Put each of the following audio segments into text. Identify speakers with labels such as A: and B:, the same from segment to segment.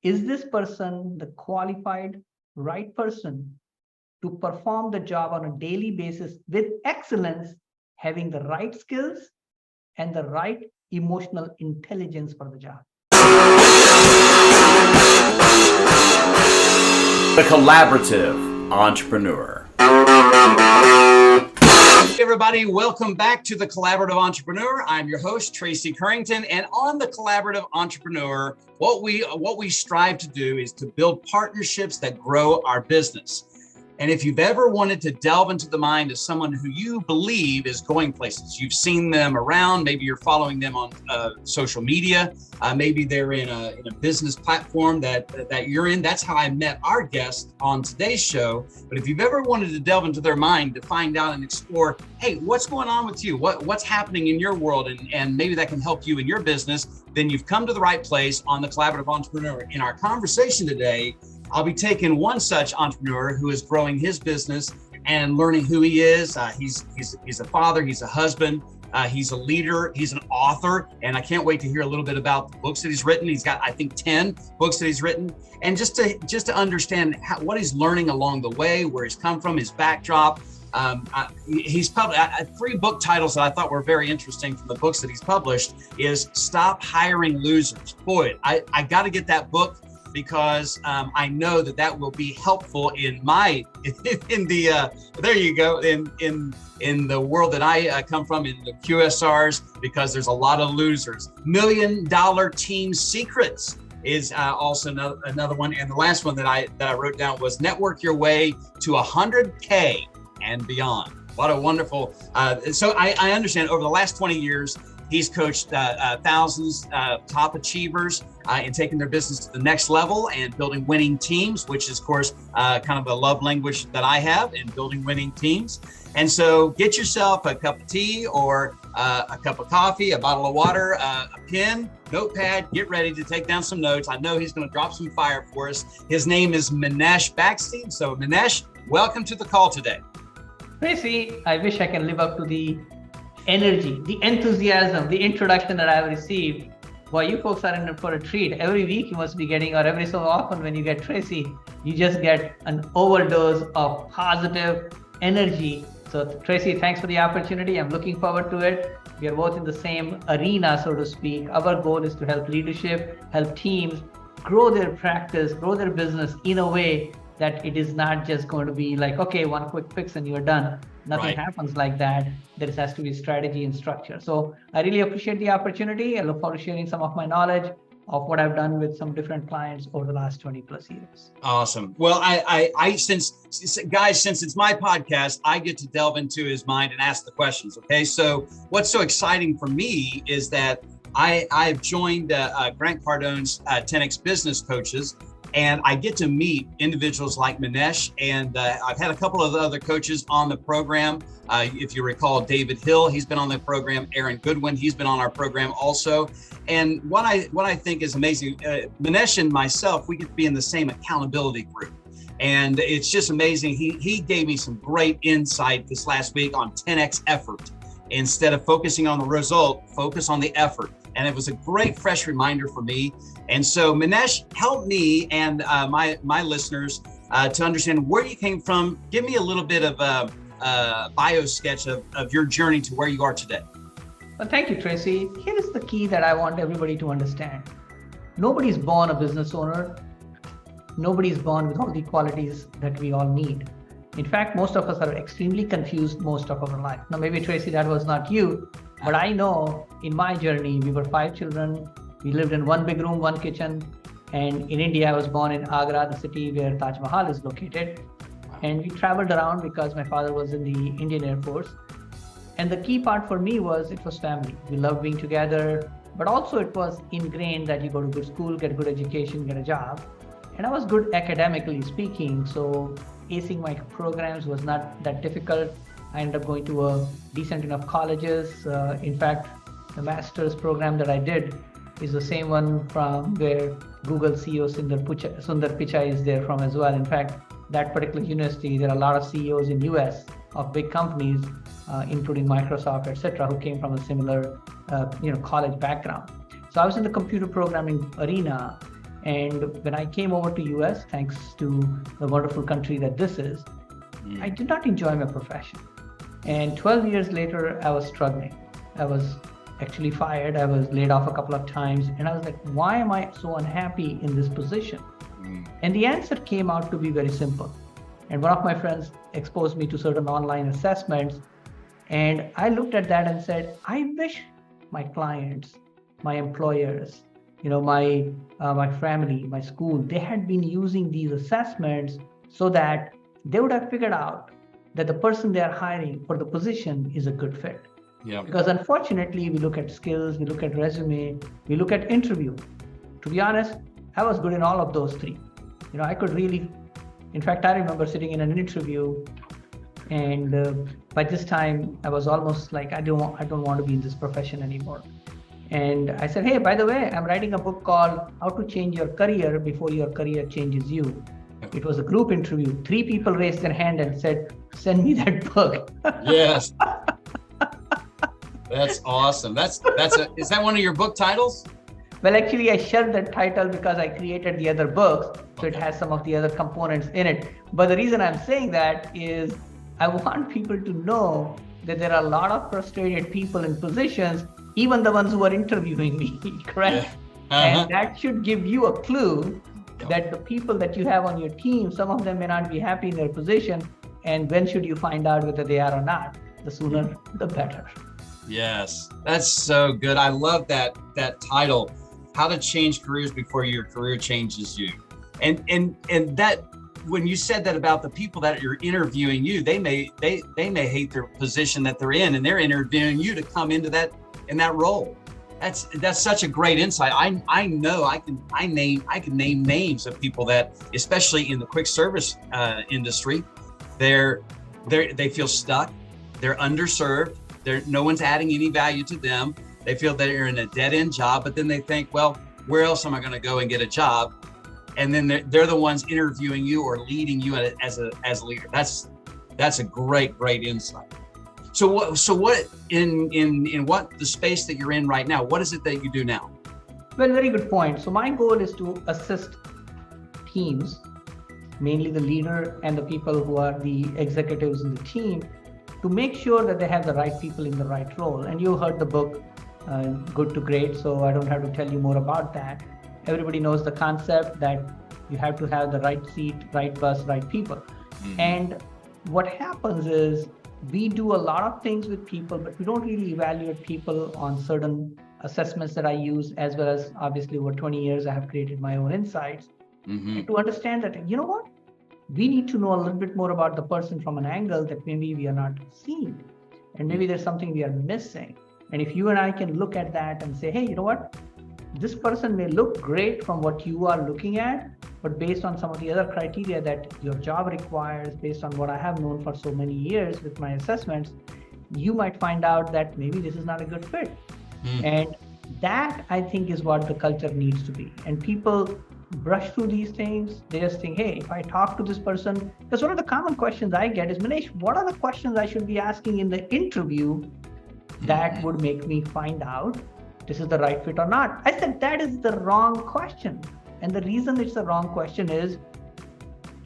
A: is this person the qualified, right person to perform the job on a daily basis with excellence, having the right skills and the right emotional intelligence for the job.
B: The Collaborative Entrepreneur. Hey everybody, welcome back to the Collaborative Entrepreneur. I'm your host, Tracy Currington, and on the Collaborative Entrepreneur, what we strive to do is to build partnerships that grow our business. And if you've ever wanted to delve into the mind of someone who you believe is going places, you've seen them around, maybe you're following them on social media, maybe they're in a business platform that you're in. That's how I met our guest on today's show. But if you've ever wanted to delve into their mind to find out and explore, hey, what's going on with you? What's happening in your world? And maybe that can help you in your business, then you've come to the right place on the Collaborative Entrepreneur. In our conversation today, I'll be taking one such entrepreneur who is growing his business and learning who he is. He's a father, he's a husband, he's a leader, he's an author, and I can't wait to hear a little bit about the books that he's written. He's got, I think, 10 books that he's written, and just to understand what he's learning along the way, where he's come from, his backdrop. He's published 3 book titles that I thought were very interesting from the books that he's published. Is Stop Hiring Losers. Boy, I got to get that book, because I know that will be helpful in there you go, in the world that I come from, in the QSRs, because there's a lot of losers. $1 Million Team Secrets is also another one. And the last one that I wrote down was Network Your Way to 100K and Beyond. What a wonderful, so I understand over the last 20 years, he's coached thousands of top achievers in taking their business to the next level and building winning teams, which is, of course, kind of a love language that I have in building winning teams. And so get yourself a cup of tea or a cup of coffee, a bottle of water, a pen, notepad, get ready to take down some notes. I know he's going to drop some fire for us. His name is Minesh Baxi. So Minesh, welcome to the call today.
A: Tracy, I wish I can live up to the energy, the enthusiasm, the introduction that I have received. Boy, you folks are in for a treat. Every week you must be getting, or every so often when you get Tracy, you just get an overdose of positive energy. So Tracy, thanks for the opportunity. I'm looking forward to it. We are both in the same arena, so to speak. Our goal is to help leadership, help teams grow their practice, grow their business in a way that it is not just going to be like, okay, one quick fix and you're done. Nothing happens like that. There has to be strategy and structure. So I really appreciate the opportunity. I look forward to sharing some of my knowledge of what I've done with some different clients over the last 20 plus years.
B: Awesome. Well, since it's my podcast, I get to delve into his mind and ask the questions. Okay. So what's so exciting for me is that I've joined Grant Cardone's 10X Business Coaches, and I get to meet individuals like Minesh, and I've had a couple of other coaches on the program. If you recall, David Hill, he's been on the program. Aaron Goodwin, he's been on our program also. And what I think is amazing, Minesh and myself, we get to be in the same accountability group. And it's just amazing. He gave me some great insight this last week on 10X effort. Instead of focusing on the result, focus on the effort. And it was a great, fresh reminder for me. And so, Minesh, help me and my listeners to understand where you came from. Give me a little bit of a bio sketch of your journey to where you are today.
A: Well, thank you, Tracy. Here is the key that I want everybody to understand. Nobody's born a business owner. Nobody's born with all the qualities that we all need. In fact, most of us are extremely confused most of our life. Now, maybe Tracy, that was not you, but I know in my journey, we were 5 children. We lived in 1 big room, 1 kitchen. And in India, I was born in Agra, the city where Taj Mahal is located. And we traveled around because my father was in the Indian Air Force. And the key part for me was it was family. We loved being together, but also it was ingrained that you go to good school, get a good education, get a job. And I was good academically speaking, so acing my programs was not that difficult. I ended up going to a decent enough colleges. In fact, the master's program that I did is the same one from where Google CEO Sundar Pichai is there from as well. In fact, that particular university, there are a lot of CEOs in US of big companies, including Microsoft, etc., who came from a similar college background. So I was in the computer programming arena. And when I came over to US, thanks to the wonderful country that this is, I did not enjoy my profession. And 12 years later, I was struggling. I was actually fired. I was laid off a couple of times. And I was like, why am I so unhappy in this position? And the answer came out to be very simple. And one of my friends exposed me to certain online assessments. And I looked at that and said, I wish my clients, my employers, my family, my school, they had been using these assessments so that they would have figured out that the person they are hiring for the position is a good fit.
B: Yeah.
A: Because unfortunately, we look at skills, we look at resume, we look at interview. To be honest, I was good in all of those three. I could really, in fact, I remember sitting in an interview, and by this time I was almost like, I don't want to be in this profession anymore. And I said, hey, by the way, I'm writing a book called How to Change Your Career Before Your Career Changes You. It was a group interview. 3 people raised their hand and said, send me that book.
B: Yes. That's awesome. Is that one of your book titles?
A: Well, actually, I shelved that title because I created the other books. So it has some of the other components in it. But the reason I'm saying that is I want people to know that there are a lot of frustrated people in positions, even the ones who are interviewing me, correct? Yeah. And that should give you a clue that the people that you have on your team, some of them may not be happy in their position. And when should you find out whether they are or not? The sooner, the better.
B: Yes, that's so good. I love that title, How to Change Careers Before Your Career Changes You. And that, when you said that about the people that are interviewing you, they may hate their position that they're in, and they're interviewing you to come into that role. That's such a great insight. I know I can name names of people that, especially in the quick service industry, they feel stuck, they're underserved, no one's adding any value to them. They feel that they're in a dead-end job, but then they think, well, where else am I going to go and get a job? And then they're the ones interviewing you or leading you as a leader. That's a great insight. So what in what the space that you're in right now, what is it that you do now?
A: Well, very good point. So my goal is to assist teams, mainly the leader and the people who are the executives in the team, to make sure that they have the right people in the right role. And you heard the book, Good to Great, so I don't have to tell you more about that. Everybody knows the concept that you have to have the right seat, right bus, right people. Mm-hmm. And what happens is we do a lot of things with people, but we don't really evaluate people on certain assessments that I use, as well as obviously over 20 years, I have created my own insights. Mm-hmm. To understand that, you know what? We need to know a little bit more about the person from an angle that maybe we are not seeing. And maybe there's something we are missing. And if you and I can look at that and say, hey, you know what? This person may look great from what you are looking at, but based on some of the other criteria that your job requires, based on what I have known for so many years with my assessments, you might find out that maybe this is not a good fit. And that, I think, is what the culture needs to be. And people brush through these things. They just think, hey, if I talk to this person, because one of the common questions I get is, Minesh, what are the questions I should be asking in the interview that would make me find out this is the right fit or not? I said, that is the wrong question. And the reason it's the wrong question is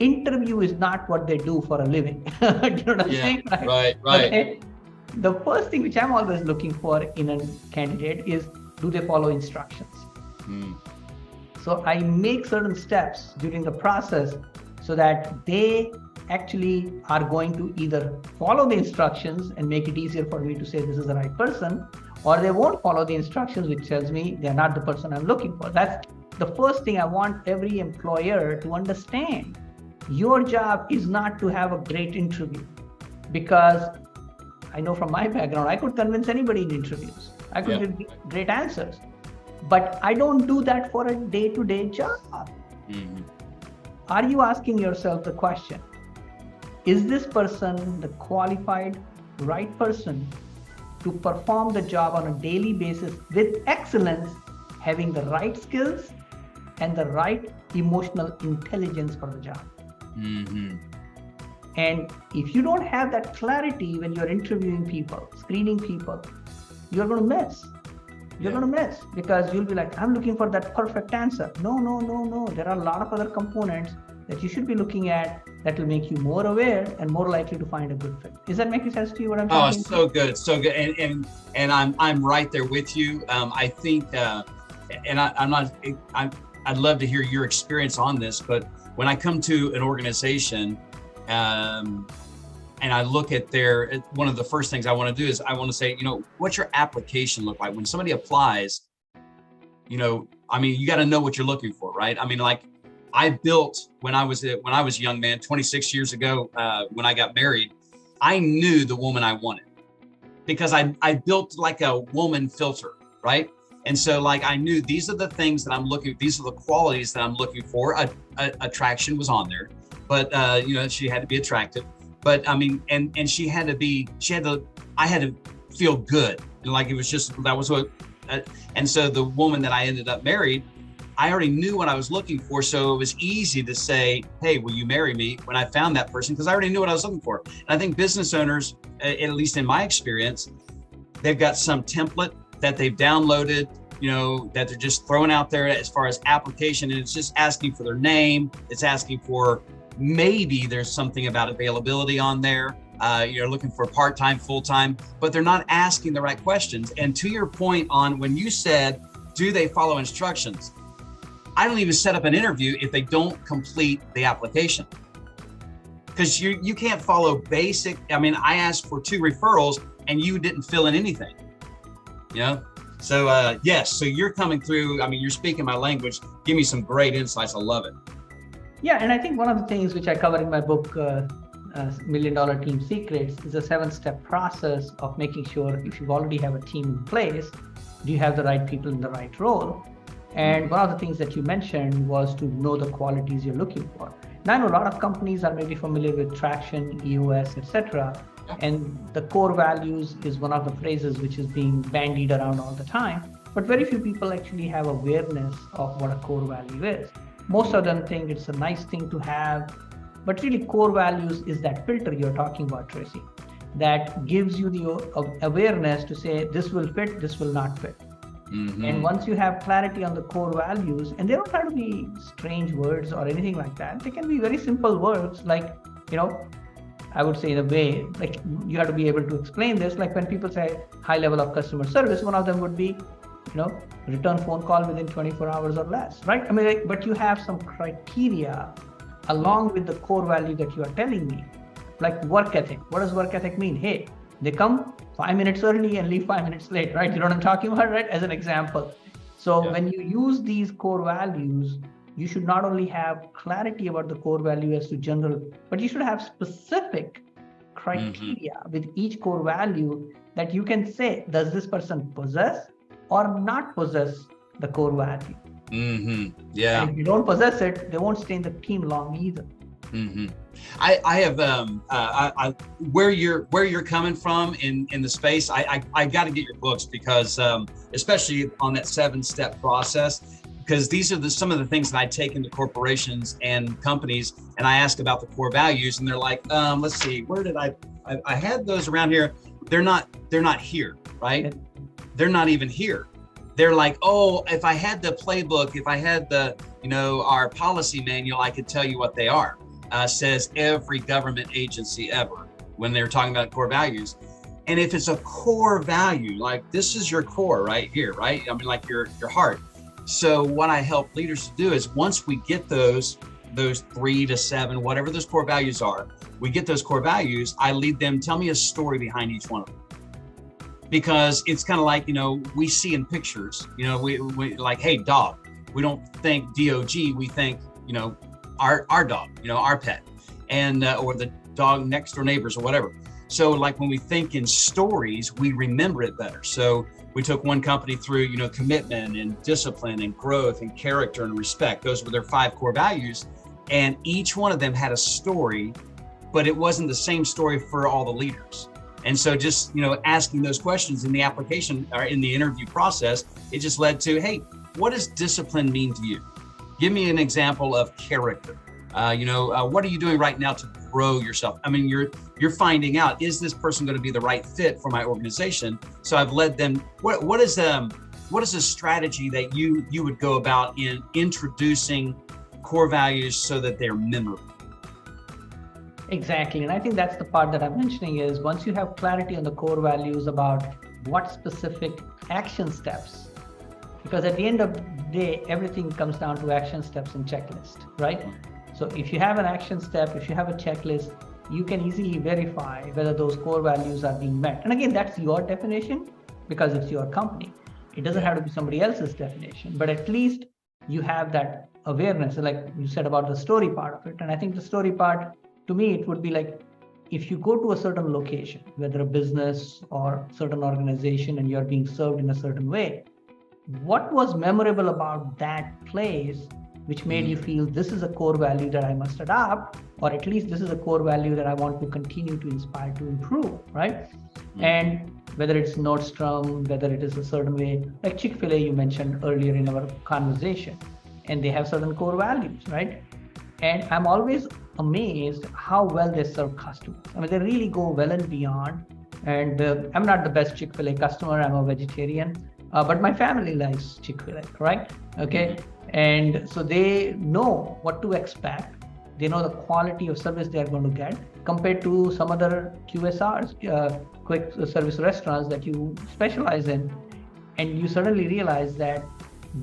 A: interview is not what they do for a living. Do you know what I'm saying?
B: Right.
A: Okay? The first thing which I'm always looking for in a candidate is, do they follow instructions? So I make certain steps during the process so that they actually are going to either follow the instructions and make it easier for me to say this is the right person, or they won't follow the instructions, which tells me they're not the person I'm looking for. That's the first thing I want every employer to understand. Your job is not to have a great interview, because I know from my background, I could convince anybody in interviews. I could give great answers, but I don't do that for a day-to-day job. Mm-hmm. Are you asking yourself the question, is this person the qualified, right person to perform the job on a daily basis with excellence, having the right skills and the right emotional intelligence for the job? Mm-hmm. And if you don't have that clarity when you're interviewing people, screening people, you're going to miss. you're going to miss, because you'll be like, I'm looking for that perfect answer. No, no, no, no. There are a lot of other components that you should be looking at that will make you more aware and more likely to find a good fit. Is that making sense to you, what I'm talking about?
B: So good, so good. And I'm right there with you. I think, and I'd love to hear your experience on this, but when I come to an organization, and I look at one of the first things I want to do is I want to say, what's your application look like? When somebody applies, you got to know what you're looking for, right? Like I built, when I was a young man, 26 years ago, when I got married, I knew the woman I wanted because I built like a woman filter, right? And so like, I knew these are the things that these are the qualities that I'm looking for. Attraction was on there, but she had to be attractive. But I had to feel good. Like it was just, that was what, and so the woman that I ended up married, I already knew what I was looking for. So it was easy to say, hey, will you marry me when I found that person? Because I already knew what I was looking for. And I think business owners, at least in my experience, they've got some template that they've downloaded, that they're just throwing out there as far as application. And it's just asking for their name. It's asking for, maybe there's something about availability on there. You're looking for part-time, full-time, but they're not asking the right questions. And to your point on when you said, do they follow instructions? I don't even set up an interview if they don't complete the application. Because you can't follow basic. I asked for 2 referrals and you didn't fill in anything. So yes, so you're coming through. You're speaking my language. Give me some great insights. I love it.
A: Yeah, and I think one of the things which I cover in my book, $1 Million Team Secrets, is a 7-step process of making sure if you already have a team in place, do you have the right people in the right role? And one of the things that you mentioned was to know the qualities you're looking for. Now, I know a lot of companies are maybe familiar with traction, EOS, etc. And the core values is one of the phrases which is being bandied around all the time. But very few people actually have awareness of what a core value is. Most of them think it's a nice thing to have, but really core values is that filter you're talking about, Tracy, that gives you the awareness to say, this will fit, this will not fit. Mm-hmm. And once you have clarity on the core values, and they don't have to be strange words or anything like that, they can be very simple words like, I would say in a way, like you have to be able to explain this. Like when people say high level of customer service, one of them would be, return phone call within 24 hours or less, right? But you have some criteria along with the core value that you are telling me, like work ethic. What does work ethic mean? Hey, they come 5 minutes early and leave 5 minutes late, right? You know what I'm talking about, right? As an example. So when you use these core values, you should not only have clarity about the core value as to general, but you should have specific criteria with each core value that you can say, does this person possess or not possess the core value? Yeah. And if you don't possess it, they won't stay in the team long either.
B: I have where you're coming from in the space. I got to get your books because especially on that 7-step process, because these are some of the things that I take into corporations and companies, and I ask about the core values, and they're like, let's see, where did I had those around here. They're not here, right? They're not even here. They're like, oh, if I had the playbook, if I had the, our policy manual, I could tell you what they are. Says every government agency ever when they're talking about core values. And if it's a core value, like this is your core right here, right? Like your heart. So what I help leaders to do is once we get those 3 to 7, whatever those core values are, we get those core values, I lead them, tell me a story behind each one of them. Because it's kind of like, we see in pictures, we like, hey, dog. We don't think DOG, we think, our dog, our pet, and or the dog next door neighbors or whatever. So like when we think in stories, we remember it better. So we took one company through, commitment and discipline and growth and character and respect. Those were their 5 core values. And each one of them had a story, but it wasn't the same story for all the leaders. And so just, asking those questions in the application or in the interview process, it just led to, hey, what does discipline mean to you? Give me an example of character. What are you doing right now to grow yourself? You're finding out, is this person going to be the right fit for my organization? So I've led them, what is what is a strategy that you would go about in introducing core values so that they're memorable?
A: Exactly. And I think that's the part that I'm mentioning is once you have clarity on the core values about what specific action steps, because at the end of the day, everything comes down to action steps and checklist, right? So if you have an action step, if you have a checklist, you can easily verify whether those core values are being met. And again, that's your definition because it's your company. It doesn't have to be somebody else's definition, but at least you have that awareness, like you said about the story part of it. And I think the story part, to me, it would be like, if you go to a certain location, whether a business or certain organization, and you're being served in a certain way, what was memorable about that place, which made you feel this is a core value that I must adopt, or at least this is a core value that I want to continue to inspire to improve, right? And whether it's Nordstrom, whether it is a certain way, like Chick-fil-A you mentioned earlier in our conversation, and they have certain core values, right? And I'm always amazed how well they serve customers. I mean, they really go well and beyond. And I'm not the best Chick-fil-A customer, I'm a vegetarian, but my family likes Chick-fil-A, right? Okay. And so they know what to expect. They know the quality of service they are going to get compared to some other QSRs, quick service restaurants that you specialize in. And you suddenly realize that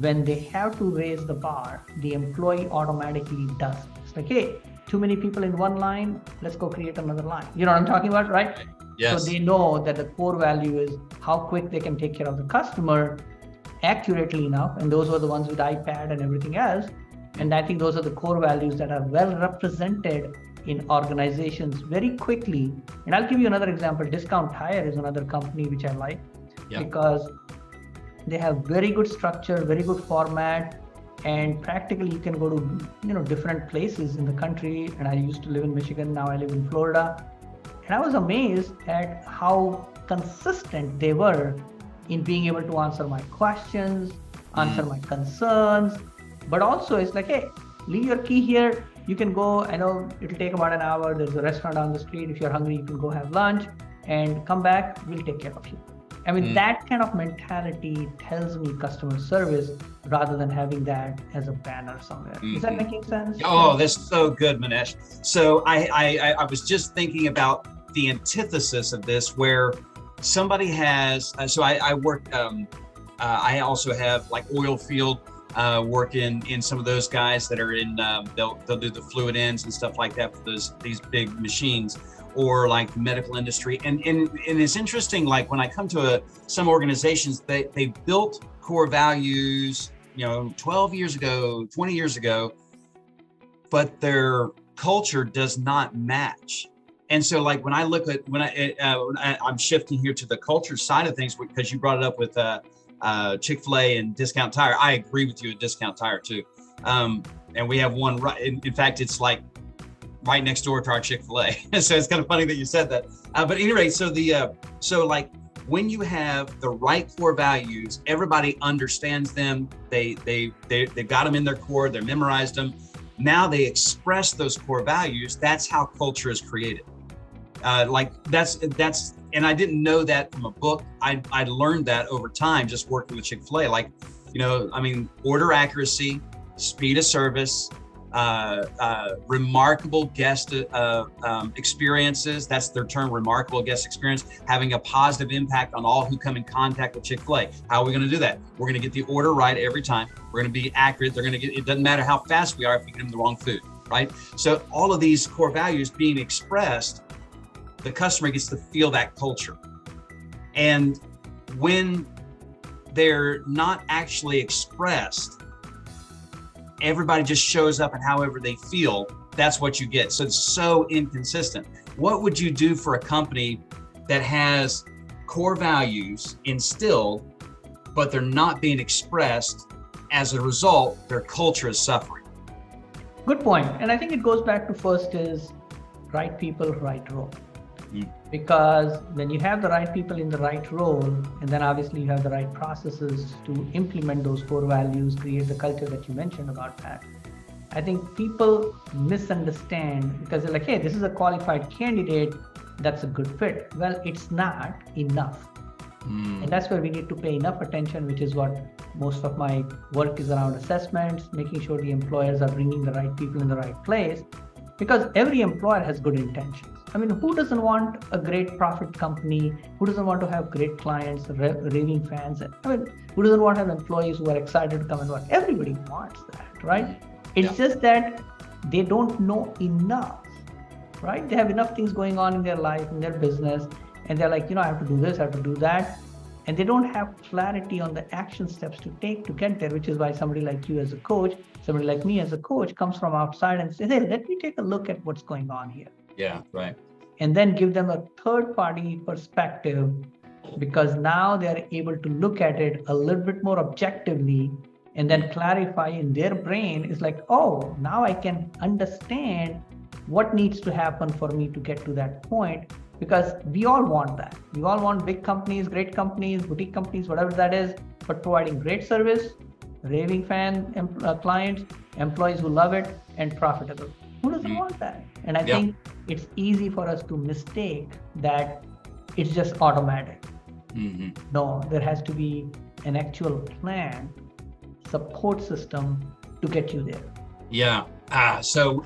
A: when they have to raise the bar, the employee automatically does. It's like, hey, too many people in one line, let's go create another line. You know what I'm talking about, right?
B: Yes.
A: So they know that the core value is how quick they can take care of the customer accurately enough. And those were the ones with iPad and everything else. And I think those are the core values that are well represented in organizations very quickly. And I'll give you another example. Discount Tire is another company which I like because they have very good structure, very good format, and practically you can go to different places in the country. And I used to live in Michigan, now I live in Florida. And I was amazed at how consistent they were in being able to answer my questions, answer my concerns, but also it's like, hey, leave your key here. You can go, I know it'll take about an hour. There's a restaurant down the street. If you're hungry, you can go have lunch and come back. We'll take care of you. I mean, that kind of mentality tells me customer service rather than having that as a banner somewhere. Is that making sense?
B: Oh, that's so good, Minesh. So I was just thinking about the antithesis of this, where somebody has, so I work, I also have like oil field work in some of those guys that are in, they'll do the fluid ends and stuff like that for these big machines, or like the medical industry. And it's interesting, like when I come to some organizations, they built core values, 12 years ago, 20 years ago, but their culture does not match. And so like when I look at, I'm shifting here to the culture side of things, because you brought it up with Chick-fil-A and Discount Tire. I agree with you at Discount Tire too. And we have one right, in fact, it's like right next door to our Chick-fil-A. So it's kind of funny that you said that. But anyway, so like when you have the right core values, everybody understands them. They've got them in their core. They're memorized them. Now they express those core values. That's how culture is created. And I didn't know that from a book. I learned that over time, just working with Chick-fil-A. Like, order accuracy, speed of service, remarkable guest experiences. That's their term, remarkable guest experience, having a positive impact on all who come in contact with Chick-fil-A. How are we going to do that? We're going to get the order right every time. We're going to be accurate. It doesn't matter how fast we are if we get them the wrong food, right? So all of these core values being expressed, the customer gets to feel that culture. And when they're not actually expressed, everybody just shows up and however they feel, that's what you get. So it's so inconsistent. What would you do for a company that has core values instilled, but they're not being expressed? As a result, their culture is suffering.
A: Good point. And I think it goes back to first is right people, right role. Because when you have the right people in the right role, and then obviously you have the right processes to implement those core values, create the culture that you mentioned about that. I think people misunderstand because they're like, hey, this is a qualified candidate, that's a good fit. Well, it's not enough. And that's where we need to pay enough attention, which is what most of my work is around: assessments, making sure the employers are bringing the right people in the right place, because every employer has good intentions. I mean, who doesn't want a great profit company? Who doesn't want to have great clients, raving fans? I mean, who doesn't want to have employees who are excited to come and work? Everybody wants that, right? It's just that they don't know enough, right? They have enough things going on in their life, in their business, and they're like, I have to do this, I have to do that. And they don't have clarity on the action steps to take to get there, which is why somebody like you as a coach, somebody like me as a coach comes from outside and says, hey, let me take a look at what's going on here.
B: Yeah, right.
A: And then give them a third party perspective, because now they're able to look at it a little bit more objectively and then clarify in their brain. Is like, oh, now I can understand what needs to happen for me to get to that point. Because we all want that. We all want big companies, great companies, boutique companies, whatever that is, but providing great service, raving fan clients, employees who love it, and profitable. Who doesn't want that? And I think it's easy for us to mistake that it's just automatic. No, there has to be an actual plan, support system to get you there.
B: Yeah. So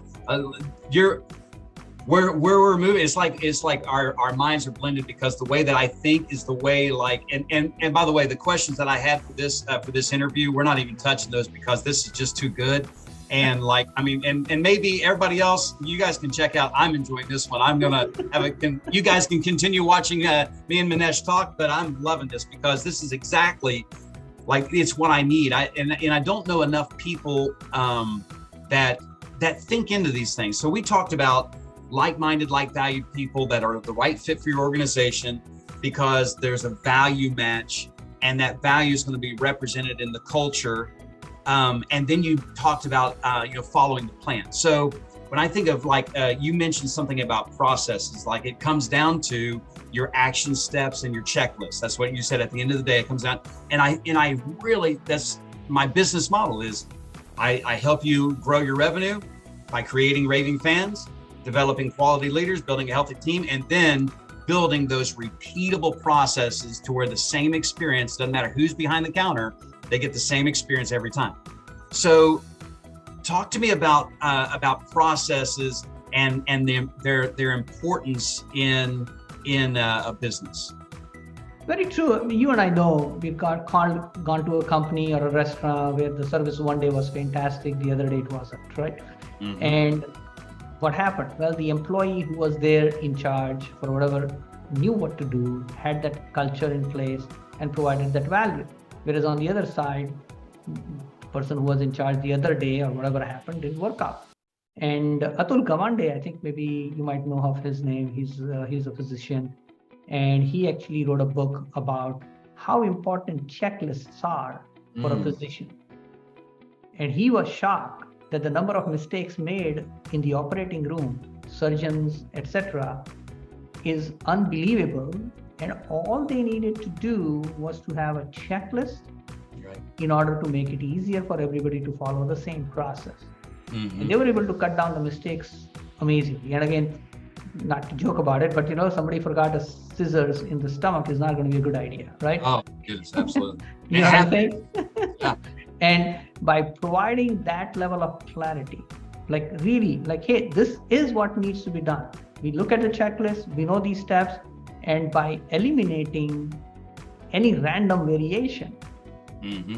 B: where we're moving, it's like our minds are blended, because the way that I think is the way, like, and by the way, the questions that I had for this interview, we're not even touching those because this is just too good. And like, I mean, and maybe everybody else, you guys can check out. I'm enjoying this one. I'm gonna have you guys can continue watching me and Minesh talk, but I'm loving this because this is exactly like, it's what I need. I don't know enough people that think into these things. So we talked about like-minded, like-valued people that are the right fit for your organization, because there's a value match, and that value is going to be represented in the culture. And then you talked about following the plan. So when I think of, like, you mentioned something about processes, like it comes down to your action steps and your checklist. That's what you said at the end of the day. It comes down, and I really, that's my business model is I help you grow your revenue by creating raving fans, developing quality leaders, building a healthy team, and then building those repeatable processes to where the same experience, doesn't matter who's behind the counter, they get the same experience every time. So talk to me about processes and their importance in a business.
A: Very true. You and I know we've gone to a company or a restaurant where the service one day was fantastic, the other day it wasn't, right? And what happened? Well, the employee who was there in charge for whatever knew what to do, had that culture in place, and provided that value. Whereas on the other side, person who was in charge the other day or whatever happened didn't work out. And Atul Gawande, I think maybe you might know of his name. He's a physician, and he actually wrote a book about how important checklists are for a physician. And he was shocked that the number of mistakes made in the operating room, surgeons, etc., is unbelievable. And all they needed to do was to have a checklist in order to make it easier for everybody to follow the same process. And they were able to cut down the mistakes amazingly. And again, not to joke about it, but somebody forgot a scissors in the stomach is not going to be a good idea, right?
B: Oh, yes, absolutely.
A: You know what I'm saying? Yeah. And by providing that level of clarity, like really, like, hey, this is what needs to be done. We look at the checklist, we know these steps, and by eliminating any random variation,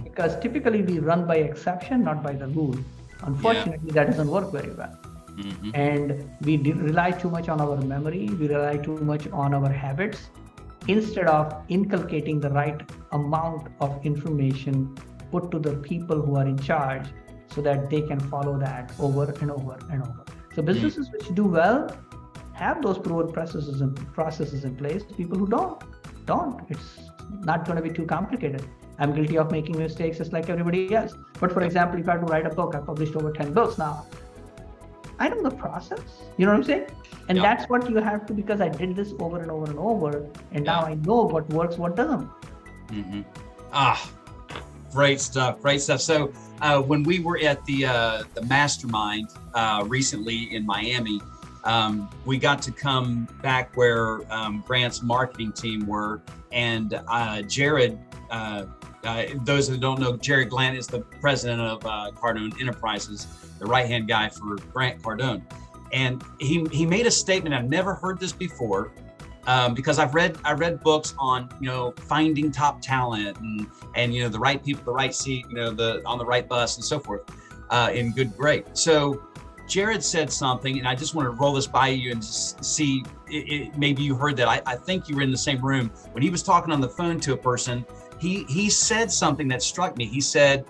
A: because typically we run by exception, not by the rule. Unfortunately, that doesn't work very well. And we rely too much on our memory, we rely too much on our habits, instead of inculcating the right amount of information put to the people who are in charge so that they can follow that over and over and over. So businesses which do well have those proven processes in place. People who don't. It's not going to be too complicated. I'm guilty of making mistakes just like everybody else. But for example, if I had to write a book, I've published over 10 books now. I know the process. You know what I'm saying? And that's what you have to, because I did this over and over and over. And now I know what works, what doesn't.
B: Great stuff. Great stuff. So when we were at the mastermind recently in Miami, we got to come back where Grant's marketing team were, Jared, those that don't know, Jared Glant is the president of Cardone Enterprises, the right-hand guy for Grant Cardone. And he made a statement. I've never heard this before, because I read books on, finding top talent and the right people, the right seat, on the right bus and so forth, in good grade. So Jared said something, and I just want to roll this by you and just see, maybe you heard that. I think you were in the same room when he was talking on the phone to a person. He said something that struck me. He said,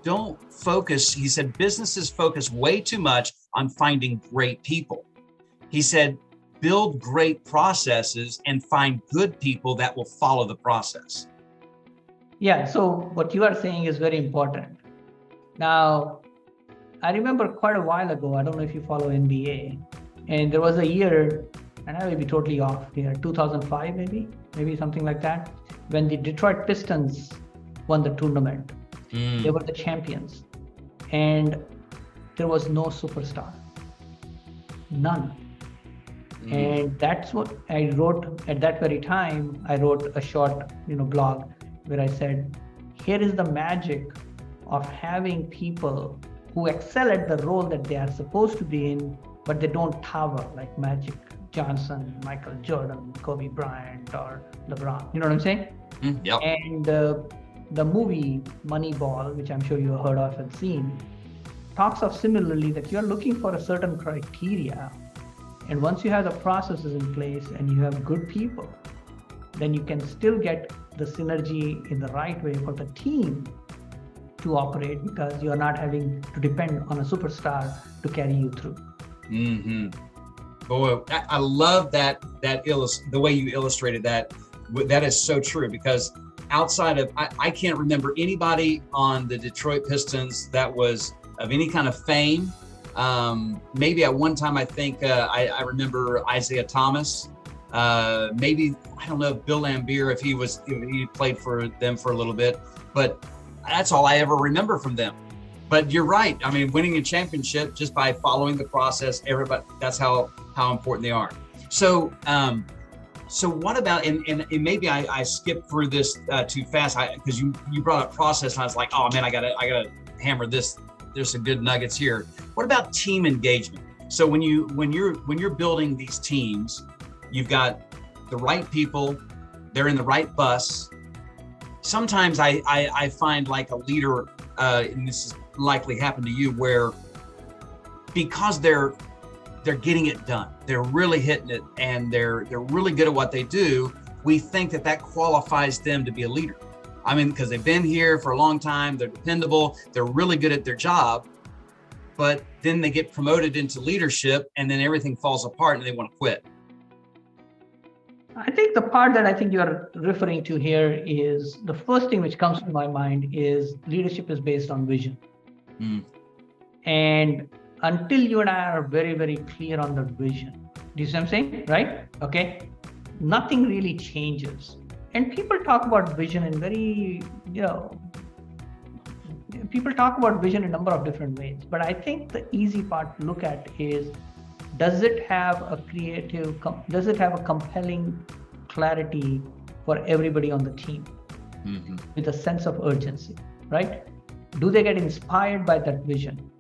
B: don't focus. He said, businesses focus way too much on finding great people. He said, build great processes and find good people that will follow the process.
A: Yeah. So what you are saying is very important. Now, I remember quite a while ago, I don't know if you follow NBA, and there was a year, and I may be totally off here, 2005 maybe something like that, when the Detroit Pistons won the tournament. They were the champions, and there was no superstar, none. And that's what I wrote at that very time. I wrote a short, blog where I said, here is the magic of having people who excel at the role that they are supposed to be in, but they don't tower like Magic Johnson, Michael Jordan, Kobe Bryant, or LeBron. You know what I'm saying?
B: Yep.
A: And the movie Moneyball, which I'm sure you heard of and seen, talks of similarly that you're looking for a certain criteria. And once you have the processes in place and you have good people, then you can still get the synergy in the right way for the team to operate, because you're not having to depend on a superstar to carry you through.
B: Boy, I love the way you illustrated that. That is so true, because outside of, I can't remember anybody on the Detroit Pistons that was of any kind of fame. Maybe at one time, I think I remember Isaiah Thomas. Maybe, I don't know, Bill Laimbeer, if he played for them for a little bit, but that's all I ever remember from them. But you're right. I mean, winning a championship just by following the process, everybody, that's how important they are. So, so what about, and maybe I skipped through this too fast, because you brought up process, and I was like, oh man, I gotta hammer this. There's some good nuggets here. What about team engagement? So when you're building these teams, you've got the right people, they're in the right bus. Sometimes I find, like a leader, and this has likely happened to you, where because they're getting it done, they're really hitting it, and they're really good at what they do, we think that qualifies them to be a leader. I mean, because they've been here for a long time, they're dependable, they're really good at their job, but then they get promoted into leadership, and then everything falls apart and they want to quit.
A: I think the part that I think you're referring to here is, the first thing which comes to my mind is leadership is based on vision. And until you and I are very, very clear on the vision, do you see what I'm saying? Right? Okay. Nothing really changes. And people talk about vision in very, people talk about vision in a number of different ways. But I think the easy part to look at is, does it have a compelling clarity for everybody on the team with a sense of urgency, right? Do they get inspired by that vision?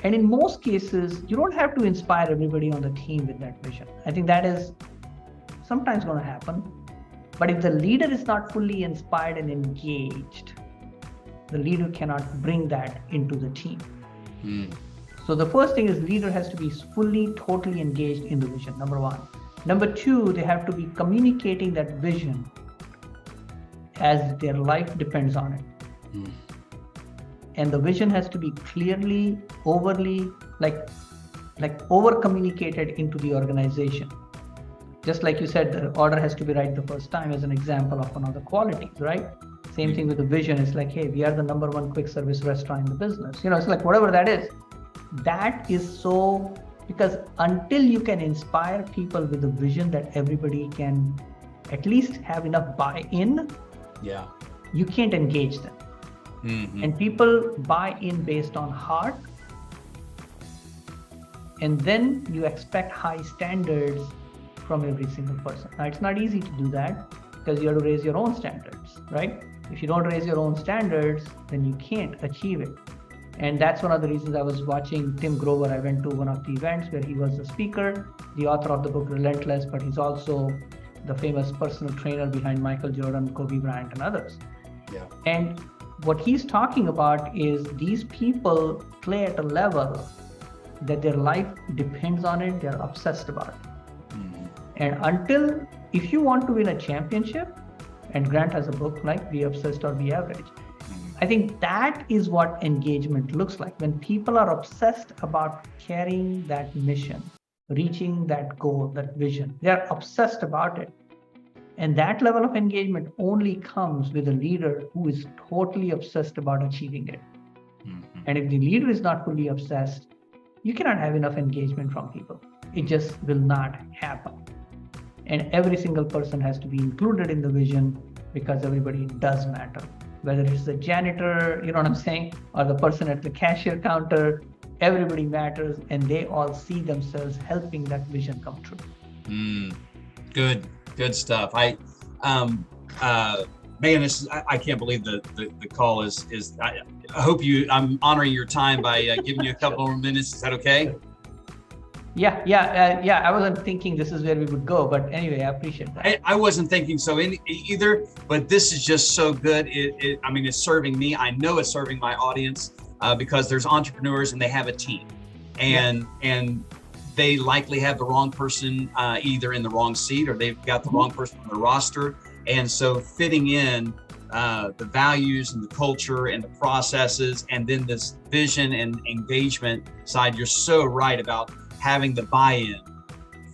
A: And in most cases, you don't have to inspire everybody on the team with that vision. I think that is sometimes going to happen. But if the leader is not fully inspired and engaged, the leader cannot bring that into the team. So the first thing is, leader has to be fully, totally engaged in the vision, number one. Number two, they have to be communicating that vision as their life depends on it. And the vision has to be clearly, overly, like over communicated into the organization. Just like you said, the order has to be right the first time, as an example of one of the qualities, right? Same thing with the vision. It's like, hey, we are the number one quick service restaurant in the business. It's like whatever that is. That is so, because until you can inspire people with a vision that everybody can at least have enough buy-in, you can't engage them. And people buy in based on heart. And then you expect high standards from every single person. Now, it's not easy to do that because you have to raise your own standards, right? If you don't raise your own standards, then you can't achieve it. And that's one of the reasons I was watching Tim Grover. I went to one of the events where he was the speaker, the author of the book Relentless, but he's also the famous personal trainer behind Michael Jordan, Kobe Bryant, and others.
B: Yeah.
A: And what he's talking about is these people play at a level that their life depends on it. They're obsessed about it. And if you want to win a championship, and Grant has a book like Be Obsessed or Be Average, I think that is what engagement looks like. When people are obsessed about carrying that mission, reaching that goal, that vision, they're obsessed about it. And that level of engagement only comes with a leader who is totally obsessed about achieving it. And if the leader is not fully obsessed, you cannot have enough engagement from people. It just will not happen. And every single person has to be included in the vision because everybody does matter. Whether it's the janitor, you know what I'm saying, or the person at the cashier counter, everybody matters and they all see themselves helping that vision come true.
B: Good stuff. Man, I can't believe the call is. I hope I'm honoring your time by giving you a couple more minutes. Is that okay?
A: Yeah. I wasn't thinking this is where we would go, but anyway, I appreciate that.
B: I wasn't thinking so either, but this is just so good. It's serving me. I know it's serving my audience because there's entrepreneurs and they have a team, and they likely have the wrong person either in the wrong seat or they've got the wrong person on the roster. And so fitting in the values and the culture and the processes and then this vision and engagement side, you're so right about having the buy-in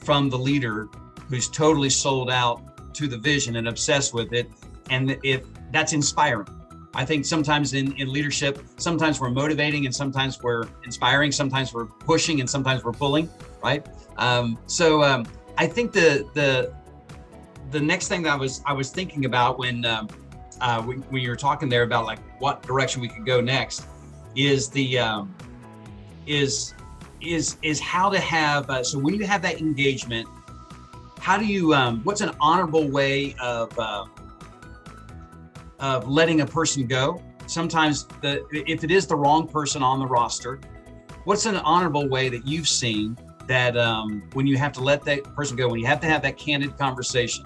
B: from the leader who's totally sold out to the vision and obsessed with it. And if that's inspiring. I think sometimes in leadership, sometimes we're motivating and sometimes we're inspiring, sometimes we're pushing and sometimes we're pulling, right? So I think the next thing that I was thinking about when you were talking there about like what direction we could go next is is how to have so when you have that engagement, how do you what's an honorable way of letting a person go? Sometimes if it is the wrong person on the roster, what's an honorable way that you've seen that when you have to let that person go, when you have to have that candid conversation?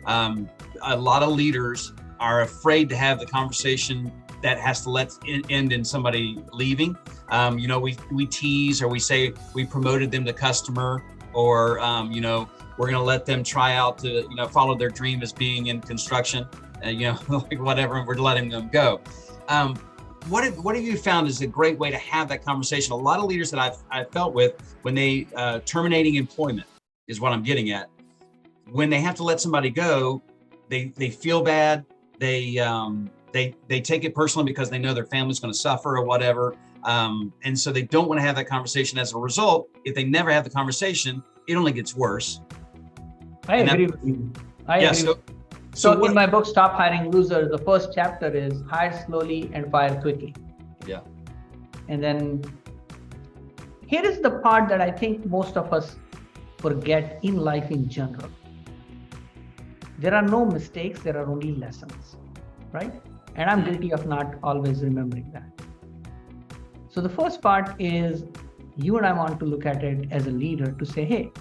B: A lot of leaders are afraid to have the conversation that has to end in somebody leaving. We tease or we say we promoted them to customer, or we're going to let them try out to follow their dream as being in construction, like whatever, and we're letting them go. What have you found is a great way to have that conversation? A lot of leaders that I've felt with when they terminating employment is what I'm getting at. When they have to let somebody go, they feel bad. They take it personally because they know their family's going to suffer or whatever. And so they don't want to have that conversation. As a result, if they never have the conversation, it only gets worse.
A: I agree with you. I agree. So in my book, Stop Hiring Losers, the first chapter is hire slowly and fire quickly.
B: Yeah.
A: And then here is the part that I think most of us forget in life in general. There are no mistakes, there are only lessons, right? And I'm guilty of not always remembering that. So the first part is you and I want to look at it as a leader to say, hey,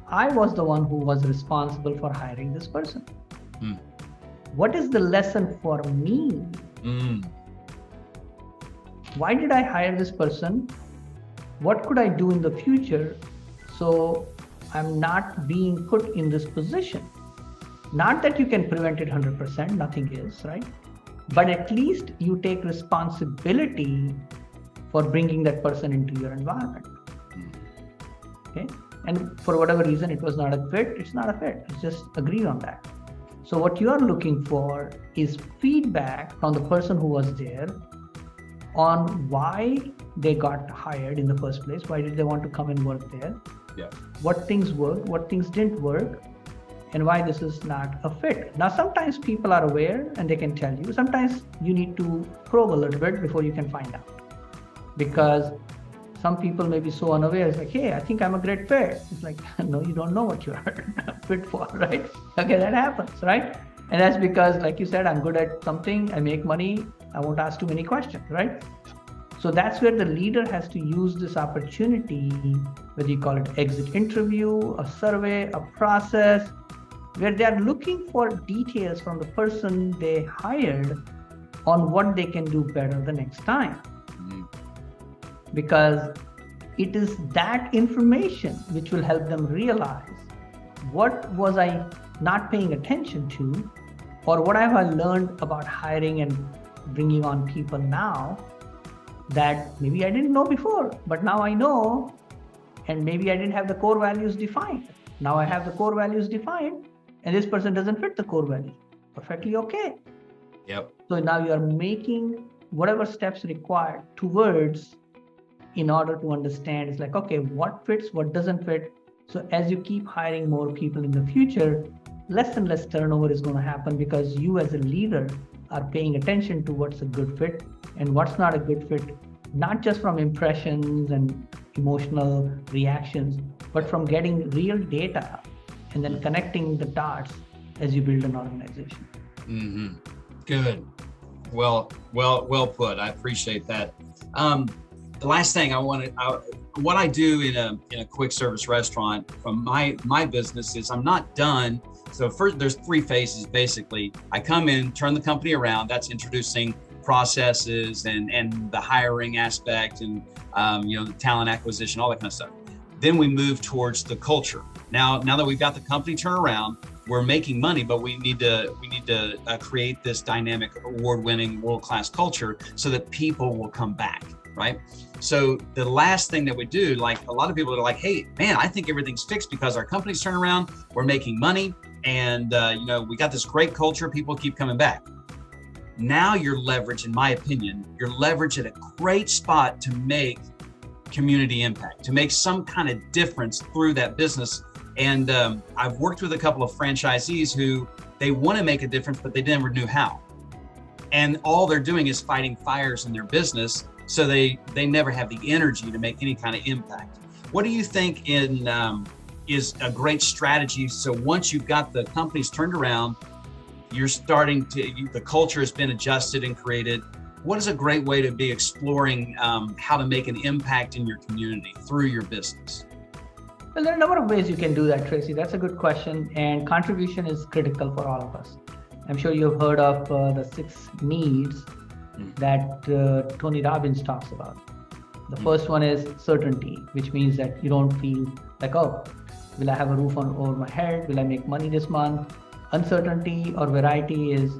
A: I was the one who was responsible for hiring this person. What is the lesson for me? Why did I hire this person? What could I do in the future so I'm not being put in this position? Not that you can prevent it 100%, nothing is, right? But at least you take responsibility for bringing that person into your environment. Okay? And for whatever reason, it was not a fit, it's not a fit. It's just agree on that. So what you are looking for is feedback from the person who was there on why they got hired in the first place. Why did they want to come and work there?
B: Yeah.
A: What things worked, what things didn't work, and why this is not a fit. Now, sometimes people are aware and they can tell you. Sometimes you need to probe a little bit before you can find out. Because some people may be so unaware. It's like, hey, I think I'm a great fit. It's like, no, you don't know what you are fit for, right? Okay, that happens, right? And that's because, like you said, I'm good at something, I make money, I won't ask too many questions, right? So that's where the leader has to use this opportunity, whether you call it exit interview, a survey, a process, where they are looking for details from the person they hired on what they can do better the next time. Because it is that information which will help them realize what was I not paying attention to, or what have I learned about hiring and bringing on people now that maybe I didn't know before, but now I know, and maybe I didn't have the core values defined. Now I have the core values defined, and this person doesn't fit the core value. Perfectly okay.
B: Yep.
A: So now you are making whatever steps required towards, in order to understand, it's like, okay, what fits, what doesn't fit. So as you keep hiring more people in the future, less and less turnover is going to happen, because you as a leader are paying attention to what's a good fit and what's not a good fit, not just from impressions and emotional reactions, but from getting real data and then connecting the dots as you build an organization.
B: Mm-hmm. Good. Well put. I appreciate that. The last thing what I do in a quick service restaurant from my business is I'm not done. So first, there's 3 phases basically. I come in, turn the company around. That's introducing processes and the hiring aspect and the talent acquisition, all that kind of stuff. Then we move towards the culture. Now that we've got the company turned around, we're making money, but we need to create this dynamic, award-winning, world-class culture so that people will come back, right? So the last thing that we do, like a lot of people are like, hey, man, I think everything's fixed because our company's turned around, we're making money, and we got this great culture, people keep coming back. Now you're leveraged, in my opinion, you're leveraged at a great spot to make community impact, to make some kind of difference through that business. And I've worked with a couple of franchisees who they want to make a difference, but they never knew how. And all they're doing is fighting fires in their business. So they never have the energy to make any kind of impact. What do you think is a great strategy? So once you've got the companies turned around, you're starting to, the culture has been adjusted and created. What is a great way to be exploring how to make an impact in your community through your business?
A: Well, there are a number of ways you can do that, Tracy. That's a good question. And contribution is critical for all of us. I'm sure you've heard of the 6 needs that Tony Robbins talks about. The first one is certainty, which means that you don't feel like, oh, will I have a roof over my head? Will I make money this month? Uncertainty or variety is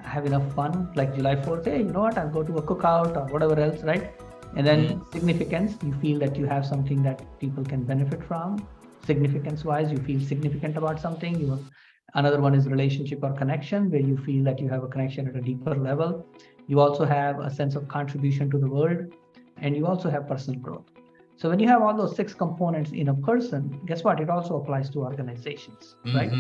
A: have enough fun, like July 4th, hey, you know what, I'll go to a cookout or whatever else, right? And then significance, you feel that you have something that people can benefit from. Significance wise, you feel significant about something. Another one is relationship or connection, where you feel that you have a connection at a deeper level. You also have a sense of contribution to the world, and you also have personal growth. So when you have all those 6 components in a person, guess what? It also applies to organizations, right?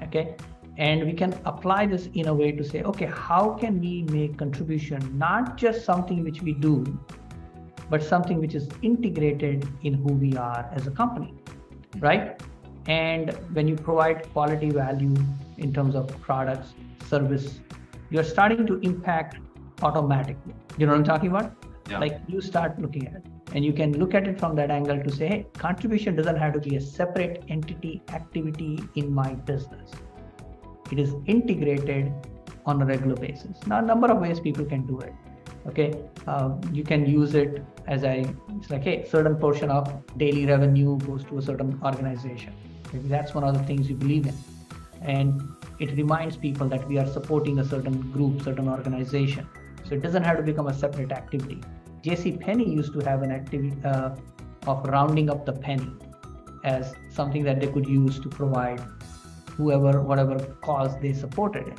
A: Okay. And we can apply this in a way to say, okay, how can we make contribution, not just something which we do, but something which is integrated in who we are as a company, right? And when you provide quality value in terms of products, service, you're starting to impact automatically. You know what I'm talking about? Yeah. Like you start looking at it, and you can look at it from that angle to say, hey, contribution doesn't have to be a separate entity activity in my business. It is integrated on a regular basis. Now, a number of ways people can do it. Okay, you can use it as it's like, hey, certain portion of daily revenue goes to a certain organization. Maybe that's one of the things you believe in. And it reminds people that we are supporting a certain group, certain organization. So it doesn't have to become a separate activity. JCPenney used to have an activity of rounding up the penny as something that they could use to provide whatever cause they supported in.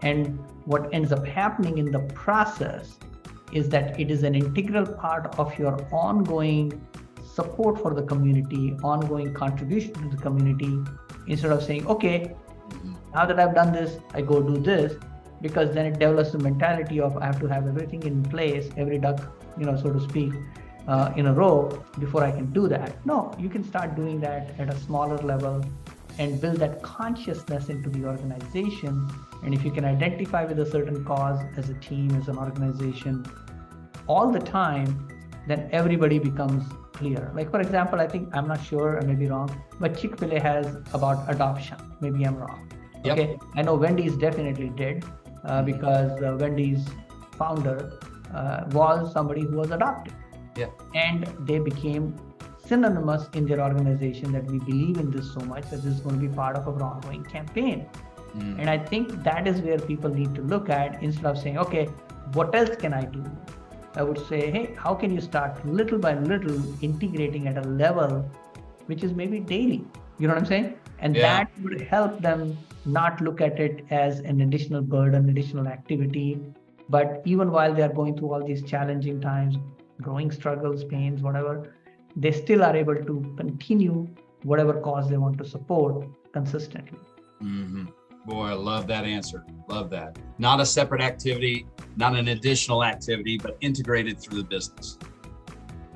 A: And what ends up happening in the process is that it is an integral part of your ongoing support for the community, ongoing contribution to the community, instead of saying, okay, now that I've done this, I go do this, because then it develops the mentality of I have to have everything in place, every duck, so to speak, in a row before I can do that. No, you can start doing that at a smaller level and build that consciousness into the organization. And if you can identify with a certain cause as a team, as an organization, all the time, then everybody becomes clear. Like, for example, I think, I'm not sure, I may be wrong, but Chick-fil-A has about adoption. Maybe I'm wrong.
B: Yep.
A: Okay. I know Wendy's definitely did because Wendy's founder was somebody who was adopted.
B: Yeah.
A: And they became synonymous in their organization that we believe in this so much that this is going to be part of our ongoing campaign. And I think that is where people need to look at, instead of saying, okay, what else can I do? I would say, hey, how can you start little by little integrating at a level which is maybe daily? You know what I'm saying? And that would help them not look at it as an additional burden, additional activity. But even while they are going through all these challenging times, growing struggles, pains, whatever, they still are able to continue whatever cause they want to support consistently.
B: Mm-hmm. Boy, I love that answer. Love that. Not a separate activity, not an additional activity, but integrated through the business.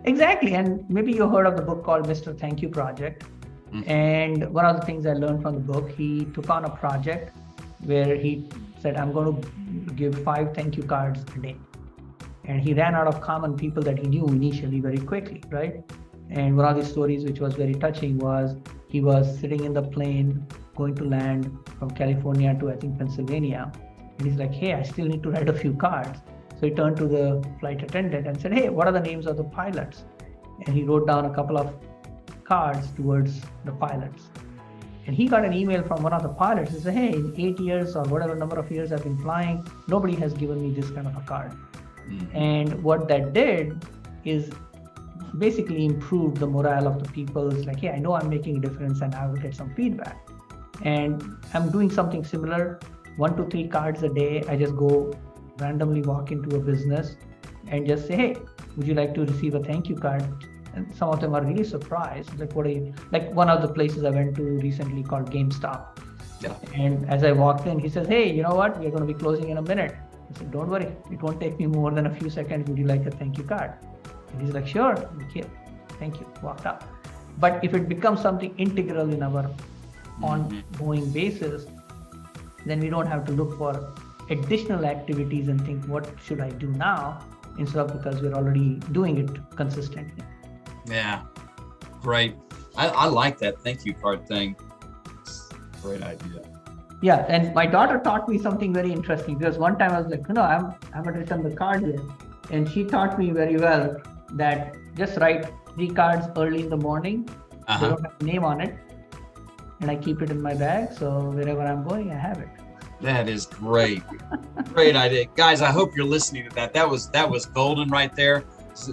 A: Exactly. And maybe you heard of the book called Mr. Thank You Project. Mm-hmm. And one of the things I learned from the book, he took on a project where he said, I'm going to give 5 thank you cards a day. And he ran out of common people that he knew initially very quickly, right? And one of the stories which was very touching was he was sitting in the plane going to land from California to, I think, Pennsylvania. And he's like, hey, I still need to write a few cards. So he turned to the flight attendant and said, hey, what are the names of the pilots? And he wrote down a couple of cards towards the pilots. And he got an email from one of the pilots. He said, hey, in 8 years or whatever number of years I've been flying, nobody has given me this kind of a card. Mm-hmm. And what that did is basically improved the morale of the people. It's like, hey, I know I'm making a difference and I will get some feedback. And I'm doing something similar, 1 to 3 cards a day. I just go randomly walk into a business and just say, hey, would you like to receive a thank you card? And some of them are really surprised. Like, what are you, like one of the places I went to recently called GameStop. Yeah. And as I walked in, he says, hey, you know what? We're going to be closing in a minute. I said, don't worry. It won't take me more than a few seconds. Would you like a thank you card? And he's like, sure. Here, thank you. Walked out. But if it becomes something integral in our ongoing basis, then we don't have to look for additional activities and think, what should I do now? Instead of, because we're already doing it consistently.
B: Yeah, great. I like that thank you card thing. Great idea.
A: Yeah, and my daughter taught me something very interesting, because one time I was like, no, I haven't written the card yet. And she taught me very well that just write 3 cards early in the morning. They don't have a name on it. And I keep it in my bag. So wherever I'm going, I have it.
B: That is great. Great idea. Guys, I hope you're listening to that. That was golden right there.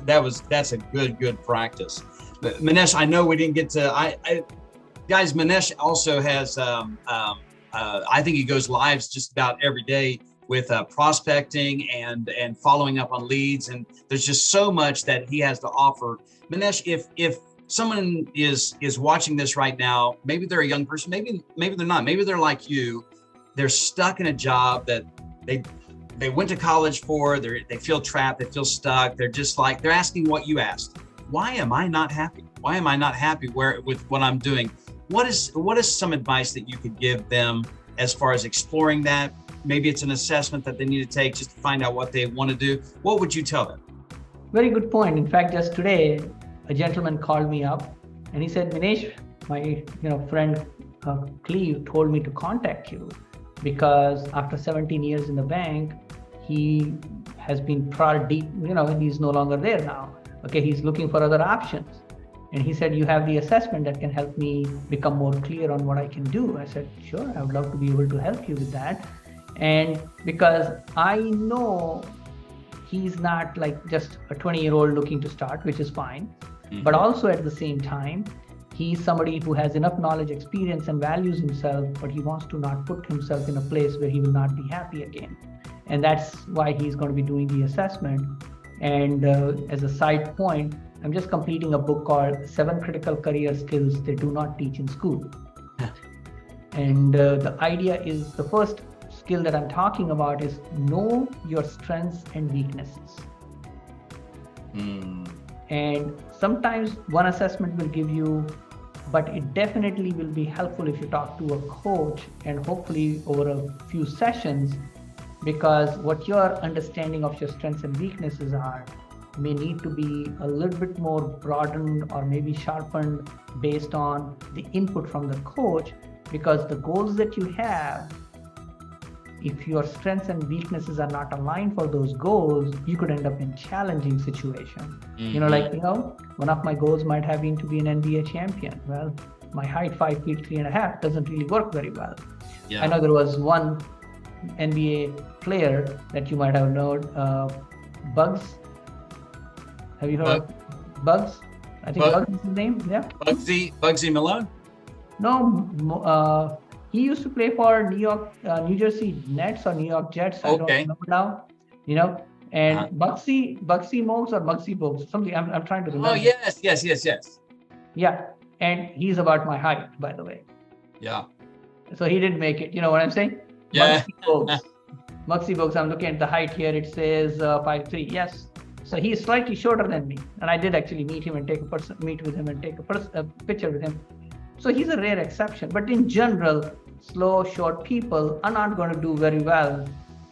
B: That's a good practice. But Minesh, I know we didn't get to, guys, Minesh also has, I think he goes lives just about every day with prospecting and following up on leads. And there's just so much that he has to offer. Minesh, if someone is watching this right now, maybe they're a young person, maybe they're not, maybe they're like you, they're stuck in a job that they went to college for, they feel trapped, they feel stuck. They're just like, they're asking what you asked. Why am I not happy? Why am I not happy with what I'm doing? What is some advice that you could give them as far as exploring that? Maybe it's an assessment that they need to take just to find out what they want to do. What would you tell them?
A: Very good point. In fact, just today, a gentleman called me up and he said, Minesh, my friend Cleve told me to contact you because after 17 years in the bank, he has been prod deep, he's no longer there now. Okay, he's looking for other options. And he said, you have the assessment that can help me become more clear on what I can do. I said, sure, I would love to be able to help you with that. And because I know he's not like just a 20-year-old looking to start, which is fine. Mm-hmm. But also at the same time, he's somebody who has enough knowledge, experience, and values himself, but he wants to not put himself in a place where he will not be happy again. And that's why he's going to be doing the assessment. And as a side point, I'm just completing a book called 7 Critical Career Skills They Do Not Teach in School. And the idea is, the first skill that I'm talking about is know your strengths and weaknesses. And sometimes one assessment will give you, but it definitely will be helpful if you talk to a coach and hopefully over a few sessions, because what your understanding of your strengths and weaknesses are may need to be a little bit more broadened or maybe sharpened based on the input from the coach, because the goals that you have, if your strengths and weaknesses are not aligned for those goals, you could end up in challenging situation. One of my goals might have been to be an NBA champion. Well, my height, 5 feet 3.5, doesn't really work very well. I know there was one NBA player that you might have known, Bugs. Have you heard of Bugs? I think Bugs is his name. Yeah.
B: Bugsy Malone?
A: No, he used to play for New Jersey Nets or New York Jets. I don't remember now. And Bugsy Mogs or Bugsy Bogues, something. I'm trying to remember.
B: Oh yes.
A: Yeah, and he's about my height, by the way.
B: Yeah.
A: So he didn't make it. You know what I'm saying?
B: Yeah.
A: Bugsy Bogues. I'm looking at the height here. It says 5'3". Yes. So he's slightly shorter than me, and I did actually meet with him and take a picture with him. So he's a rare exception, but in general, slow, short people are not going to do very well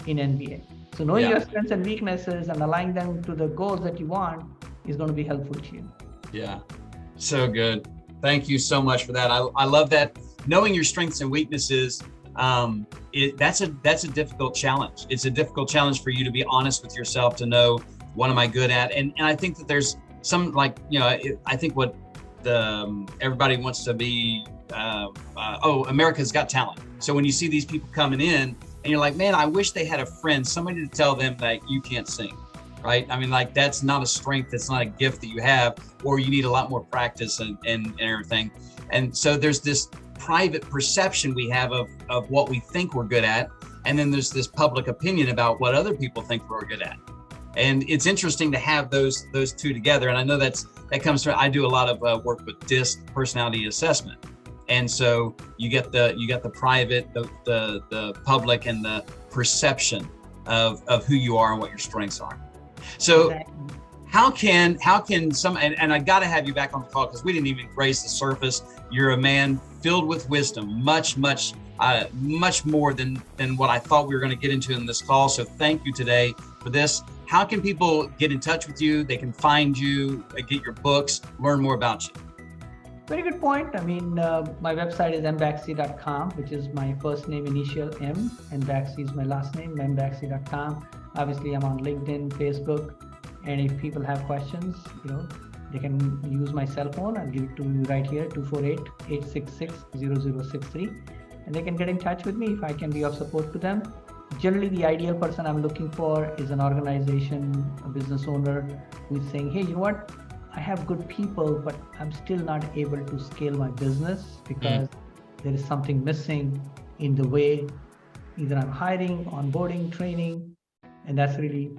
A: in NBA. So knowing your strengths and weaknesses and aligning them to the goals that you want is going to be helpful to you.
B: Yeah, so good. Thank you so much for that. I love that. Knowing your strengths and weaknesses, that's a difficult challenge. It's a difficult challenge for you to be honest with yourself, to know, what am I good at? And I think that there's some, I think what everybody wants to be, America's Got Talent. So when you see these people coming in and you're like, man, I wish they had a friend, somebody to tell them that you can't sing, right? I mean, that's not a strength. That's not a gift that you have, or you need a lot more practice and everything. And so there's this private perception we have of what we think we're good at. And then there's this public opinion about what other people think we're good at. And it's interesting to have those two together. And I know that comes from, I do a lot of work with DISC, personality assessment. And so you get the private, the public, and the perception of who you are and what your strengths are. So how can some, and I got to have you back on the call because we didn't even graze the surface. You're a man filled with wisdom, much more than what I thought we were going to get into in this call. So thank you today for this. How can people get in touch with you? They can find you, get your books, learn more about you.
A: Very good point. I mean, my website is mbaxi.com, which is my first name, initial M, and Baxi is my last name, mbaxi.com. Obviously, I'm on LinkedIn, Facebook, and if people have questions, they can use my cell phone. I'll give it to you right here, 248-866-0063. And they can get in touch with me if I can be of support to them. Generally, the ideal person I'm looking for is an organization, a business owner who is saying, hey, you know what? I have good people, but I'm still not able to scale my business because there is something missing in the way either I'm hiring, onboarding, training, and that's really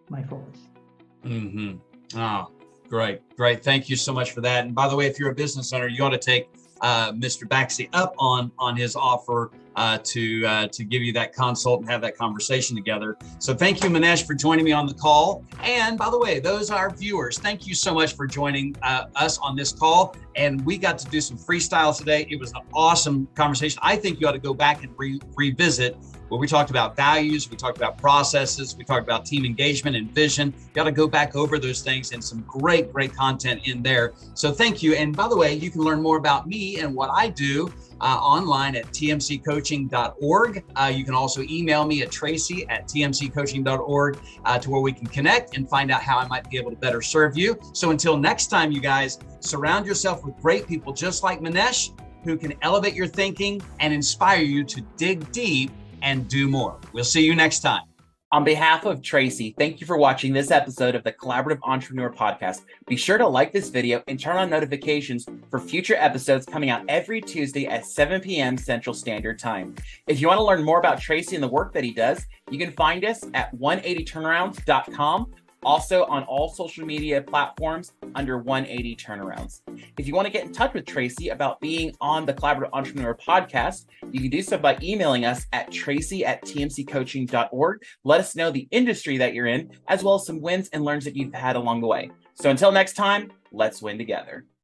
A: my focus.
B: Mm-hmm. Oh, great. Thank you so much for that. And by the way, if you're a business owner, you ought to take Mr. Baxi up on his offer to give you that consult and have that conversation together. So thank you, Minesh, for joining me on the call. And by the way, those are our viewers. Thank you so much for joining us on this call. And we got to do some freestyle today. It was an awesome conversation. I think you ought to go back and revisit where we talked about values, we talked about processes, we talked about team engagement and vision. You got to go back over those things, and some great content in there. So thank you. And by the way, you can learn more about me and what I do online at tmccoaching.org. You can also email me at tracy@tmccoaching.org to where we can connect and find out how I might be able to better serve you. So until next time, you guys, surround yourself with great people just like Minesh, who can elevate your thinking and inspire you to dig deep and do more. We'll see you next time.
C: On behalf of Tracy, thank you for watching this episode of the Collaborative Entrepreneur Podcast. Be sure to like this video and turn on notifications for future episodes coming out every Tuesday at 7 p.m. Central Standard Time. If you want to learn more about Tracy and the work that he does, you can find us at 180turnarounds.com. Also on all social media platforms under 180 Turnarounds. If you want to get in touch with Tracy about being on the Collaborative Entrepreneur Podcast, you can do so by emailing us at tracy@tmccoaching.org. Let us know the industry that you're in, as well as some wins and learns that you've had along the way. So until next time, let's win together.